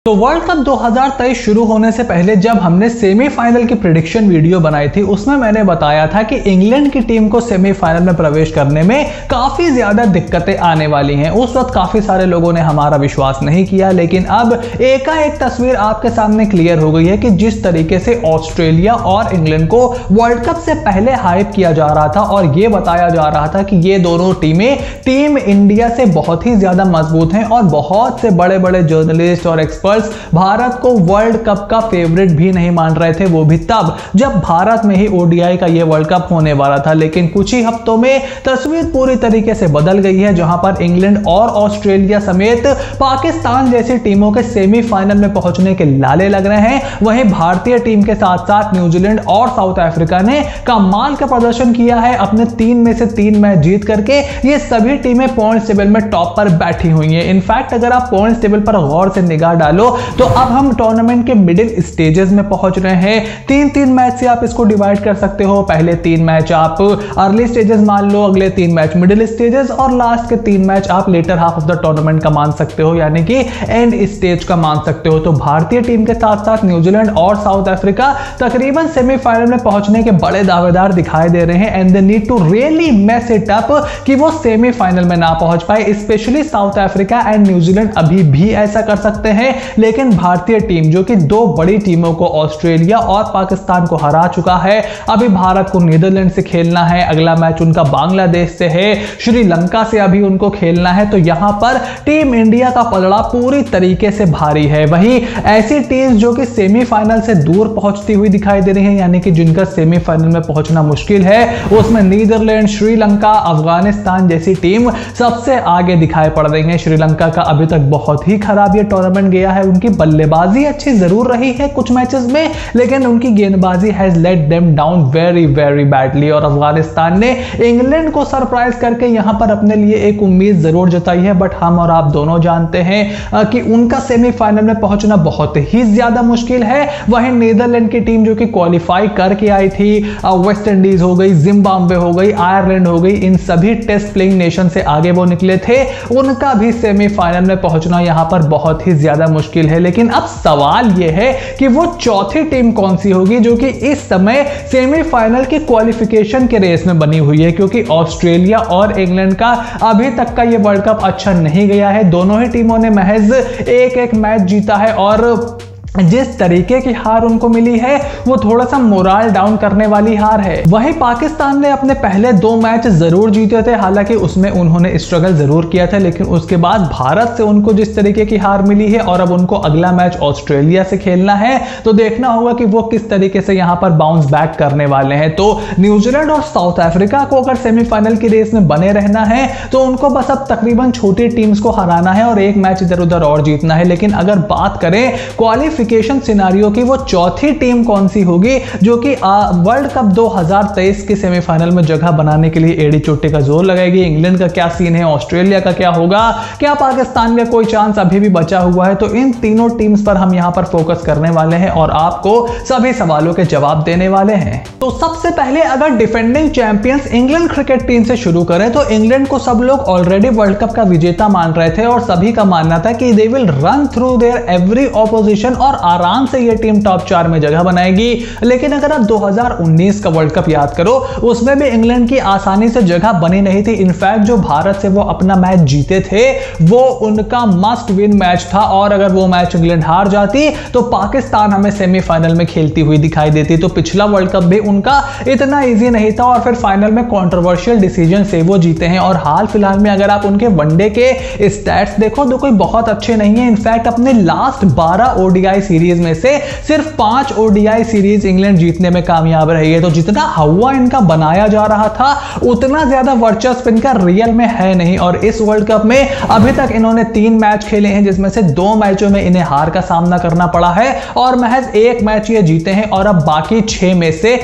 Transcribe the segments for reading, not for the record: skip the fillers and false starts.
तो world cup 2023 शुरू होने से पहले जब हमने सेमीफाइनल की प्रेडिक्शन वीडियो बनाई थी उसमें मैंने बताया था कि इंग्लैंड की टीम को सेमीफाइनल में प्रवेश करने में काफी ज्यादा दिक्कतें आने वाली हैं। उस वक्त काफी सारे लोगों ने हमारा विश्वास नहीं किया, लेकिन अब एकाएक तस्वीर आपके सामने क्लियर हो गई है कि जिस तरीके से ऑस्ट्रेलिया और इंग्लैंड को वर्ल्ड कप से पहले हाइप किया जा रहा था और ये बताया जा रहा था कि ये दोनों टीमें टीम इंडिया से बहुत ही ज्यादा मजबूत हैं और बहुत से बड़े बड़े जर्नलिस्ट और एक्सपर्ट भारत को वर्ल्ड कप का फेवरेट भी नहीं मान रहे थे, वो भी तब जब भारत में ही ओडीआई का ये वर्ल्ड कप होने वाला था। लेकिन कुछ ही हफ्तों में तस्वीर पूरी तरीके से बदल गई है, जहां पर इंग्लैंड और ऑस्ट्रेलिया समेत पाकिस्तान जैसी टीमों के सेमीफाइनल में पहुंचने के लाले लग रहे हैं। वहीं भारतीय टीम के साथ साथ न्यूजीलैंड और साउथ अफ्रीका ने कमाल का प्रदर्शन किया है, अपने 3 में से 3 मैच जीत करके ये सभी टीमें पॉइंट्स टेबल में टॉप पर बैठी हुई हैं। इनफैक्ट अगर आप पॉइंट्स टेबल पर गौर से निगाह डालो तो अब हम टूर्नामेंट के मिडिल स्टेजेस में पहुंच रहे हैं। 3-3 मैच से आप इसको डिवाइड कर सकते हो। पहले 3 मैच आप अर्ली स्टेजेस मान लो, अगले 3 मैच मिडिल स्टेजेस और लास्ट के 3 मैच आप latter half of the tournament का मान सकते हो, यानी कि एंड स्टेज का मान सकते हो। तो भारतीय टीम के साथ साथ न्यूजीलैंड और साउथ अफ्रीका तकरीबन सेमीफाइनल में पहुंचने के बड़े दावेदार दिखाई दे रहे हैं and they need to really mess it up कि वो सेमीफाइनल में ना पहुंच पाए। Specially South Africa and New Zealand अभी भी ऐसा कर सकते हैं, लेकिन भारतीय टीम जो कि 2 बड़ी टीमों को ऑस्ट्रेलिया और पाकिस्तान को हरा चुका है, अभी भारत को नीदरलैंड से खेलना है, अगला मैच उनका बांग्लादेश से है, श्रीलंका से अभी उनको खेलना है। तो यहां पर टीम इंडिया का पलड़ा पूरी तरीके से भारी है। वहीं ऐसी टीम्स जो कि सेमीफाइनल से दूर पहुंचती हुई दिखाई दे रही हैं, यानी कि जिनका सेमीफाइनल में पहुंचना मुश्किल है, उसमें नीदरलैंड, श्रीलंका, अफगानिस्तान जैसी टीम सबसे आगे दिखाई पड़ रही है। श्रीलंका का अभी तक बहुत ही खराब ये टूर्नामेंट गया है। उनकी बल्लेबाजी अच्छी जरूर रही है कुछ मैचेस में, लेकिन उनकी गेंदबाजी has let them down very very badly. और अफगानिस्तान ने इंग्लैंड को सरप्राइज करके यहां पर अपने लिए एक उम्मीद जरूर जताई है, बट हम और आप दोनों जानते हैं कि उनका सेमीफाइनल में पहुंचना बहुत ही ज्यादा मुश्किल है। वहीं नीदरलैंड की टीम जो कि क्वालिफाई करके आई थी, वेस्ट इंडीज हो गई, जिम्बाब्वे हो गई, आयरलैंड हो गई, इन सभी टेस्ट प्लेइंग नेशन से आगे वो निकले थे, उनका भी सेमीफाइनल में पहुंचना यहां पर बहुत ही ज्यादा मुश्किल है। लेकिन अब सवाल यह है कि वो चौथी टीम कौन सी होगी जो कि इस समय सेमीफाइनल की क्वालिफिकेशन के रेस में बनी हुई है, क्योंकि ऑस्ट्रेलिया और इंग्लैंड का अभी तक का ये वर्ल्ड कप अच्छा नहीं गया है। दोनों ही टीमों ने महज एक मैच जीता है और जिस तरीके की हार उनको मिली है वो थोड़ा सा मोराल डाउन करने वाली हार है। वहीं पाकिस्तान ने अपने पहले 2 मैच जरूर जीते थे, हालांकि उसमें उन्होंने स्ट्रगल जरूर किया था, लेकिन उसके बाद भारत से उनको जिस तरीके की हार मिली है और अब उनको अगला मैच ऑस्ट्रेलिया से खेलना है, तो देखना होगा कि वो किस तरीके से यहां पर बाउंस बैक करने वाले हैं। तो न्यूजीलैंड और साउथ अफ्रीका को अगर सेमीफाइनल की रेस में बने रहना है तो उनको बस अब तकरीबन छोटी टीम्स को हराना है और एक मैच इधर उधर और जीतना है। लेकिन अगर बात करें क्वालिफिकेशन सिनारियो की, वो चौथी टीम कौन सी होगी जो कि वर्ल्ड कप 2023 के सेमीफाइनल में जगह बनाने के लिए एड़ी चोटी का जोर लगाएगी? इंग्लैंड का क्या सीन है, ऑस्ट्रेलिया का क्या होगा, क्या पाकिस्तान का कोई चांस अभी भी बचा हुआ है? तो इन तीनों टीम्स पर हम यहां पर फोकस करने वाले हैं और आपको सभी सवालों के जवाब देने वाले हैं। तो सबसे पहले अगर defending champions England cricket team से शुरू करें तो इंग्लैंड को सब लोग ऑलरेडी वर्ल्ड कप का विजेता मान रहे थे और सभी का मानना था कि they will run through their every opposition और आराम से ये टीम टॉप 4 में जगह बनाएगी। लेकिन अगर आप 2019 का वर्ल्ड कप याद करो, उसमें भी इंग्लैंड की आसानी से जगह बनी नहीं थी। इनफैक्ट जो भारत से वो अपना मैच जीते थे वो उनका मस्ट विन मैच था और अगर वो मैच इंग्लैंड हार जाती तो पाकिस्तान हमें सेमीफाइनल में खेलती हुई दिखाई देती। तो पिछला वर्ल्ड कप भी उनका इतना इजी नहीं था और फिर फाइनल में कंट्रोवर्शियल डिसीजन से वो जीते हैं। और हाल फिलहाल में अगर आप उनके वनडे के स्टैट्स देखो तो कोई बहुत अच्छे नहीं है। इनफैक्ट अपने लास्ट 12 ओडीआई सीरीज में से सिर्फ 5 ओडीआई सीरीज इंग्लैंड जीतने में कामयाब रही है। तो जितना हवा इनका बनाया जा रहा था उतना ज्यादा वर्चस्व इनका रियल में है नहीं। और इस वर्ल्ड कप में अभी तक इन्होंने 3 मैच खेले हैं, जिसमें से 2 मैचों में इन्हें हार का सामना करना पड़ा है और महज 1 मैच ये जीते हैं। और अब बाकी 6 में से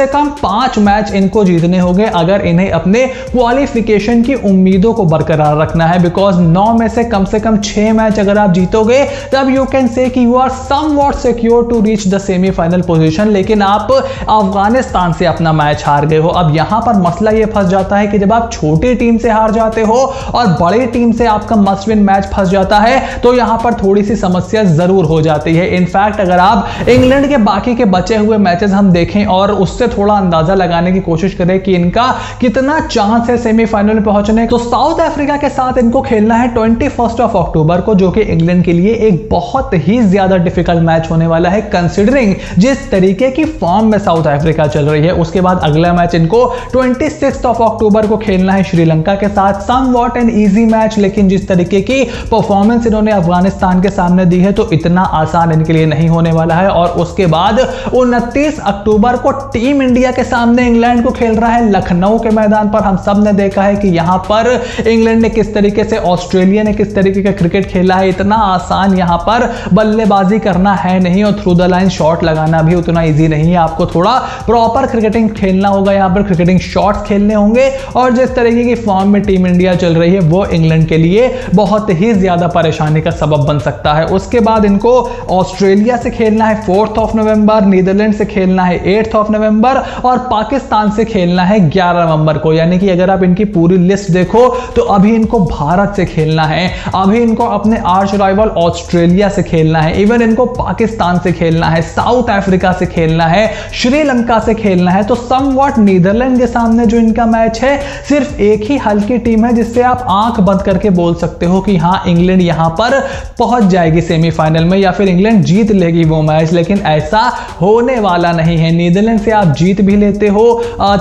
कम 5 मैच इनको जीतने होंगे अगर इन्हें अपने क्वालिफिकेशन की उम्मीदों को बरकरार रखना है। बिकॉज 9 में से कम 6 मैच अगर आप जीतोगे तब यू कैन से कि you are are somewhat secure to reach the semifinal position, लेकिन आप अफगानिस्तान से अपना मैच हार गए हो। अब यहां पर मसला यह फंस जाता है कि जब आप छोटी टीम से हार जाते हो और बड़ी टीम से आपका मस्ट विन मैच फंस जाता है तो यहां पर थोड़ी सी समस्या जरूर हो जाती है। इनफैक्ट अगर आप इंग्लैंड के बाकी के बचे हुए मैचेस हम देखें और उससे थोड़ा अंदाजा लगाने की कोशिश करें कि इनका कितना चांस है सेमीफाइनल में पहुंचने, तो साउथ अफ्रीका के साथ इनको खेलना है 21 अक्टूबर को, जो कि इंग्लैंड के लिए एक बहुत ही ज्यादा डिफिकल्ट मैच होने वाला है कंसीडरिंग जिस तरीके की फॉर्म में साउथ अफ्रीका चल रही है। उसके बाद अगला मैच इनको 26 अक्टूबर को खेलना है श्रीलंका के साथ, समवॉट एन इजी मैच, लेकिन जिस तरीके की परफॉर्मेंस इन्होंने अफगानिस्तान के सामने दी है तो इतना आसान इनके लिए नहीं होने वाला है। और उसके बाद 29 अक्टूबर को टीम इंडिया के सामने इंग्लैंड को खेल रहा है लखनऊ के मैदान पर। हम सब ने देखा है कि यहां पर इंग्लैंड ने किस तरीके से, ऑस्ट्रेलिया ने किस तरीके का क्रिकेट खेला है। इतना आसान यहां पर बल्लेबाजी करना है नहीं और थ्रू द लाइन शॉट लगाना भी उतना इजी नहीं है। आपको थोड़ा प्रॉपर क्रिकेटिंग खेलना होगा, यहां पर क्रिकेटिंग शॉट्स खेलने होंगे और जिस तरीके की फॉर्म में टीम इंडिया चल रही है वो इंग्लैंड के लिए बहुत ही ज्यादा परेशानी का सबब बन सकता है। उसके बाद इनको ऑस्ट्रेलिया से खेलना है 4 नवंबर, नीदरलैंड से खेलना है 8 नवंबर और पाकिस्तान से खेलना है 11 नवंबर को। यानी कि अगर आप इनकी पूरी लिस्ट देखो तो अभी इनको भारत से खेलना है, अभी इनको अपने आर्च राइवल ऑस्ट्रेलिया से खेलना है, इवन इनको पाकिस्तान से खेलना है, साउथ अफ्रीका से खेलना है, श्रीलंका से खेलना है। तो समवॉट नीदरलैंड के सामने जो इनका मैच है सिर्फ एक ही हल्की टीम है जिससे आप आंख बंद करके बोल सकते हो कि हां इंग्लैंड यहां पर पहुंच जाएगी सेमीफाइनल में या फिर इंग्लैंड जीत लेगी वो मैच, लेकिन ऐसा होने वाला नहीं है। नीदरलैंड से आप जीत भी लेते हो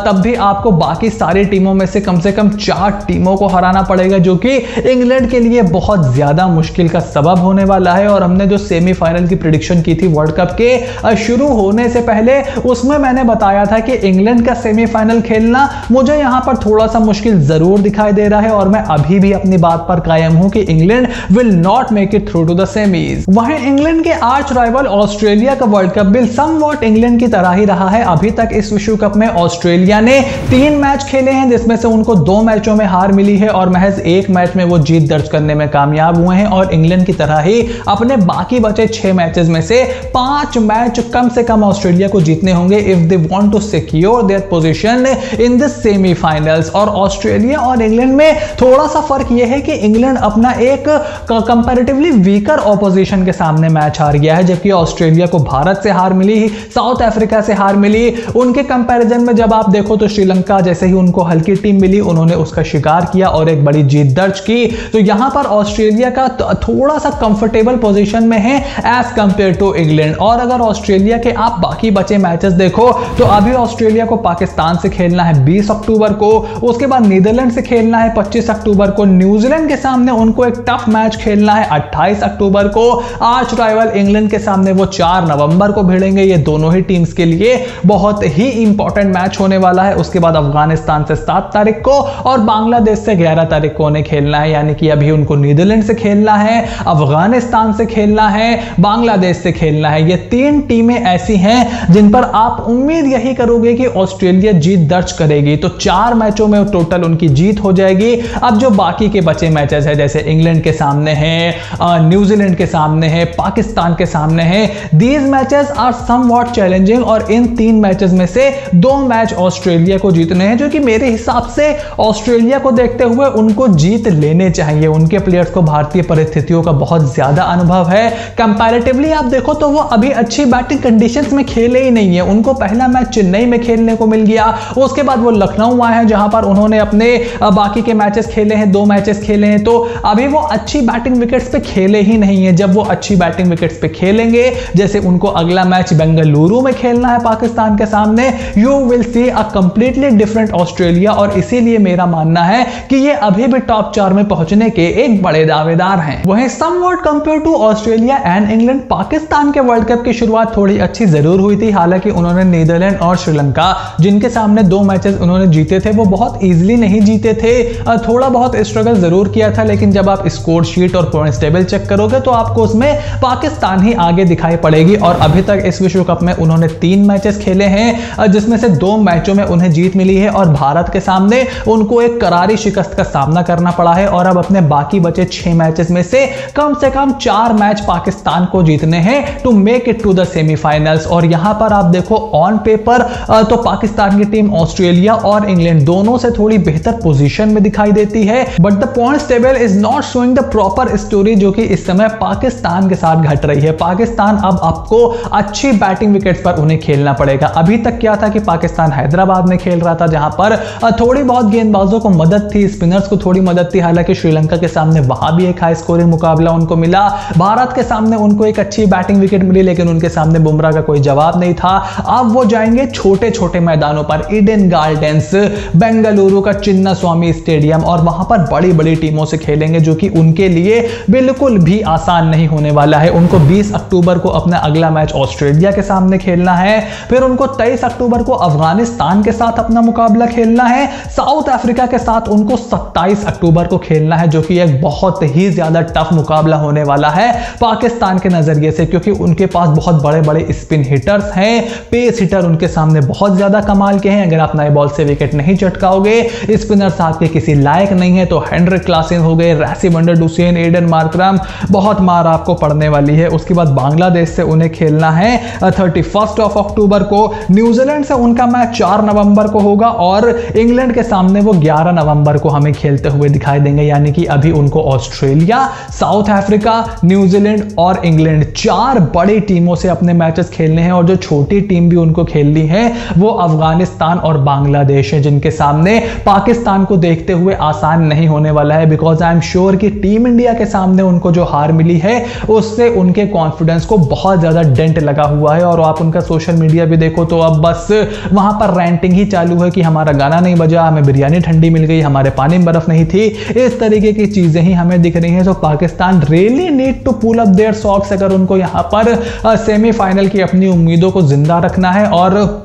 तब भी आपको बाकी सारी टीमों में से कम 4 टीमों को हराना पड़ेगा, जो कि इंग्लैंड के लिए बहुत ज्यादा मुश्किल का सबब होने वाला है। और हमने जो सेमीफाइनल की प्रेडिक्शन की थी वर्ल्ड कप के शुरू होने से पहले, उसमें मैंने बताया था कि इंग्लैंड का सेमीफाइनल खेलना मुझे यहां पर थोड़ा सा मुश्किल जरूर दिखाई दे रहा है और मैं अभी भी अपनी बात पर कायम हूं कि England will not make it through to the semis. वहीं इंग्लैंड के आर्च राइवल ऑस्ट्रेलिया का वर्ल्ड कप भी समवॉट इंग्लैंड की तरह ही रहा है। अभी तक इस विश्व कप में ऑस्ट्रेलिया ने 3 मैच खेले हैं जिसमें से उनको 2 मैचों में हार मिली है और महज 1 मैच में वो जीत दर्ज करने में कामयाब हुए हैं। और इंग्लैंड की तरह ही अपने बाकी बचे 6 मैचेस में से 5 मैच कम से कम ऑस्ट्रेलिया को जीतने होंगे if they want to secure their position in the semifinals. और ऑस्ट्रेलिया और इंग्लैंड में थोड़ा सा फर्क यह है कि इंग्लैंड अपना एक कंपैरेटिवली वीकर ऑपोजिशन के सामने मैच हार गया है, जबकि ऑस्ट्रेलिया को भारत से हार मिली, साउथ अफ्रीका से हार मिली। उनके कंपैरिजन में जब आप देखो तो श्रीलंका जैसे ही उनको हल्की टीम मिली उन्होंने उसका शिकार किया और एक बड़ी जीत दर्ज की। तो यहां पर ऑस्ट्रेलिया का थोड़ा सा कंफर्टेबल पोजीशन में है एज कंपेयर टू इंग्लैंड। और अगर ऑस्ट्रेलिया के आप बाकी बचे मैचेस देखो तो अभी ऑस्ट्रेलिया को पाकिस्तान से खेलना है 20 अक्टूबर को, उसके बाद नीदरलैंड से खेलना है 25 अक्टूबर को, न्यूजीलैंड के सामने उनको एक टफ मैच खेलना है 28 अक्टूबर को, आर्च राइवल इंग्लैंड के सामने वो 4 नवंबर को भिड़ेंगे। ये दोनों ही टीम्स के लिए बहुत ही इंपॉर्टेंट मैच होने वाला है। उसके बाद अफगानिस्तान से 7 तारीख को और बांग्लादेश से 11 तारीख को उन्हें खेलना है। यानी कि अभी उनको नीदरलैंड से खेलना है, अफगानिस्तान से खेलना है, बांग्लादेश से खेलना है। ये 3 टीमें ऐसी हैं जिन पर आप उम्मीद यही करोगे कि ऑस्ट्रेलिया जीत दर्ज करेगी। तो 4 मैचों में टोटल उनकी जीत हो जाएगी। अब जो बाकी के बचे मैचेस है जैसे इंग्लैंड के सामने है, न्यूजीलैंड के सामने है, पाकिस्तान के सामने है, these matches are somewhat challenging और इन 3 मैचेस में से 2 मैच ऑस्ट्रेलिया को जीतने हैं, जो कि मेरे हिसाब से ऑस्ट्रेलिया को देखते हुए उनको जीत लेने चाहिए। उनके प्लेयर्स को भारतीय परिस्थितियों का बहुत ज्यादा अनुभव है। कंपैरेटिवली आप देखो तो वो अभी अच्छी बैटिंग कंडीशंस में खेले ही नहीं है। उनको पहला मैच चेन्नई में खेलने को मिल गया, उसके बाद वो लखनऊ आए हैं जहां पर उन्होंने अपने बाकी के मैचेस खेले हैं, 2 मैचेस खेले हैं। तो अभी वो अच्छी बैटिंग विकेट्स पे खेले ही नहीं है। जब वो अच्छी बैटिंग विकेट्स पे खेलेंगे, जैसे उनको अगला मैच बेंगलुरु में खेलना है पाकिस्तान के सामने, you will see a completely different Australia. और इसीलिए मेरा मानना है कि ये अभी भी टॉप 4 में पहुंचने के एक बड़े दावेदार हैं। वहीं somewhat compare to Australia and England, Pakistan के वर्ल्ड कप की शुरुआत थोड़ी अच्छी जरूर हुई थी। हालांकि उन्होंने नीदरलैंड और श्रीलंका जिनके सामने 2 मैचेस उन्होंने जीते थे वो बहुत इजीली नहीं जीते थे, थोड़ा बहुत स्ट्रगल जरूर किया था। लेकिन जब आप स्कोर शीट और पॉइंट्स टेबल चेक करोगे तो आपको उसमें पाकिस्तान ही आगे दिखाई पड़ेगी। और अभी तक इस विश्व कप में उन्होंने 3 मैचेस खेले हैं जिसमें से 2 मैचों में उन्हें जीत मिली है और भारत के सामने उनको एक करारी शिकस्त का सामना करना पड़ा है। और अब अपने बाकी बचे 6 मैचेस में से कम 4 मैच पाकिस्तान पाकिस्तान को जीतने हैं to make it to the semifinals. और यहां पर आप देखो ऑन पेपर तो पाकिस्तान की टीम ऑस्ट्रेलिया और इंग्लैंड दोनों से थोड़ी बेहतर पोजीशन में दिखाई देती है, but the points table is not showing the proper story जो कि इस समय पाकिस्तान के साथ घट रही है। पाकिस्तान अब आपको अच्छी बैटिंग विकेट्स पर उन्हें खेलना पड़ेगा। अभी तक क्या था कि पाकिस्तान हैदराबाद में खेल रहा था जहां पर थोड़ी बहुत गेंदबाजों को मदद थी, स्पिनर्स को थोड़ी मदद थी। हालांकि श्रीलंका के सामने वहां भी एक हाई स्कोरिंग मुकाबला उनको मिला, भारत के सामने उनको एक अच्छी बैटिंग विकेट मिली, लेकिन उनके सामने बुमराह का कोई जवाब नहीं था। अब वो जाएंगे छोटे छोटे मैदानों पर, ईडन गार्डन्स, बेंगलुरु का चिन्ना स्वामी स्टेडियम, और वहां पर बड़ी बड़ी टीमों से खेलेंगे जो कि उनके लिए बिल्कुल भी आसान नहीं होने वाला है। उनको 20 अक्टूबर को अपना अगला मैच ऑस्ट्रेलिया के सामने खेलना है, फिर उनको 23 अक्टूबर को अफगानिस्तान के साथ अपना मुकाबला खेलना है, साउथ अफ्रीका के साथ उनको 27 अक्टूबर को खेलना है, जो कि एक बहुत ही ज्यादा टफ मुकाबला होने वाला है पाकिस्तान के नजरिए से, क्योंकि उनके पास बहुत बड़े बड़े स्पिन हिटर्स हैं, पेस हिटर उनके सामने बहुत ज्यादा कमाल के हैं। अगर आप नए बॉल से विकेट नहीं चटकाओगे, स्पिनर्स आपके किसी लायक नहीं है, तो हेनरिक क्लासेन हो गए, रैसी वंडर डुसेन, एडन मार्करम, बहुत मार आपको पड़ने वाली है। उसके बाद बांग्लादेश से उन्हें खेलना है 31 अक्टूबर को, न्यूजीलैंड से उनका मैच 4 नवंबर को होगा, और इंग्लैंड के सामने वो 11 नवंबर को हमें खेलते हुए दिखाई देंगे। यानी कि अभी उनको ऑस्ट्रेलिया, साउथ अफ्रीका, न्यूजीलैंड और इंग्लैंड 4 बड़ी टीमों से अपने मैचेस खेलने हैं, और जो छोटी टीम भी उनको खेलनी है वो अफगानिस्तान और बांग्लादेश है, जिनके सामने पाकिस्तान को देखते हुए आसान नहीं होने वाला है। बिकॉज आई एम श्योर कि टीम इंडिया के सामने उनको जो हार मिली है उससे उनके कॉन्फिडेंस को बहुत ज्यादा डेंट लगा हुआ है। और आप उनका सोशल मीडिया भी देखो तो अब बस वहां पर रैंटिंग ही चालू है कि हमारा गाना नहीं बजा, हमें बिरयानी ठंडी मिल गई, हमारे पानी में बर्फ नहीं थी, इस तरीके की चीजें ही हमें दिख रही हैं। तो Pakistan really need to pull up their socks अगर उनको यहां पर सेमीफाइनल की अपनी उम्मीदों को जिंदा रखना है। और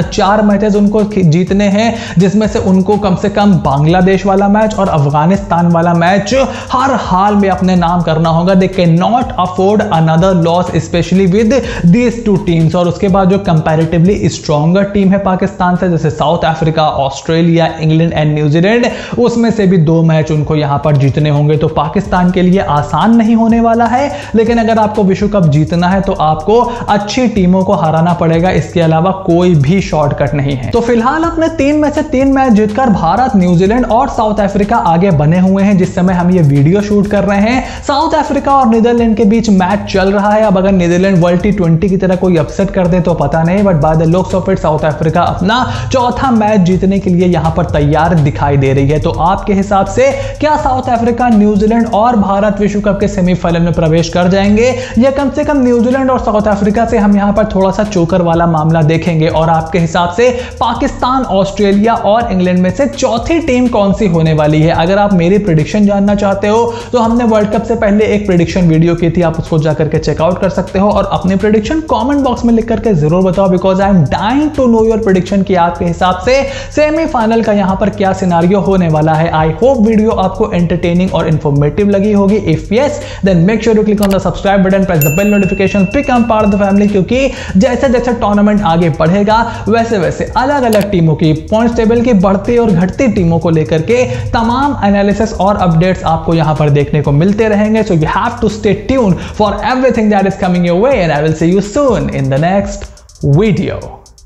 4 मैचेस उनको जीतने हैं, जिसमें से उनको कम से कम बांग्लादेश वाला मैच और अफगानिस्तान वाला मैच हर हाल में अपने नाम करना होगा। They can not afford another loss specially with these 2 teams. और उसके बाद जो कंपैरेटिवली स्ट्रॉन्गर टीम है पाकिस्तान से, जैसे south Africa, Australia, England and New Zealand, उसमें से भी 2 मैच उनको यहां पर जीतने होंगे। तो पाकिस्तान के लिए आसान नहीं होने वाला है, लेकिन अगर आपको विश्व कप जीतना है तो आपको अच्छी टीमों को हराना पड़ेगा, इसके अलावा कोई भी शॉर्टकट नहीं है। तो फिलहाल अपने 3 में से 3 मैच जीतकर भारत, न्यूजीलैंड और साउथ अफ्रीका आगे बने हुए हैं। जिस समय हम ये वीडियो शूट कर रहे हैं, साउथ अफ्रीका और नीदरलैंड के बीच मैच चल रहा है। अब अगर नीदरलैंड वर्ल्ड T20 की तरह कोई अपसेट कर दे तो पता नहीं, but by the looks of it south Africa अपना 4था मैच जीतने के लिए यहां पर तैयार दिखाई दे रही है। तो आपके हिसाब से क्या साउथ अफ्रीका, न्यूजीलैंड और भारत विश्व कप के सेमीफाइनल में प्रवेश कर जाएंगे, या कम से कम न्यूजीलैंड और साउथ अफ्रीका से हम यहां पर थोड़ा सा चोकर वाला मामला देखेंगे? और आपके हिसाब से पाकिस्तान, ऑस्ट्रेलिया और इंग्लैंड में से चौथी टीम कौन सी होने वाली है? अगर आप मेरी प्रेडिक्शन जानना चाहते हो तो हमने वर्ल्ड कप से पहले एक प्रेडिक्शन वीडियो की थी, आप उसको जाकर के चेकआउट कर सकते हो, और अपनी प्रेडिक्शन कमेंट बॉक्स में लिख करके जरूर बताओ, because I am dying to know your prediction कि आपके हिसाब से सेमीफाइनल का यहां पर क्या सिनारियो होने वाला है। आई होप वीडियो आपको एंटरटेनिंग और इंफॉर्मेटिव लगी होगी। If yes, then make sure to click on the subscribe button, press the bell notification, become part of the family, क्योंकि जैसे जैसे टूर्नामेंट आगे बढ़ेगा वैसे वैसे अलग अलग टीमों की पॉइंट्स टेबल की बढ़ती और घटती टीमों को लेकर के तमाम एनालिसिस और अपडेट्स आपको यहां पर देखने को मिलते रहेंगे। So you have to stay tuned for everything that is coming your way, and I will see you soon in the next video.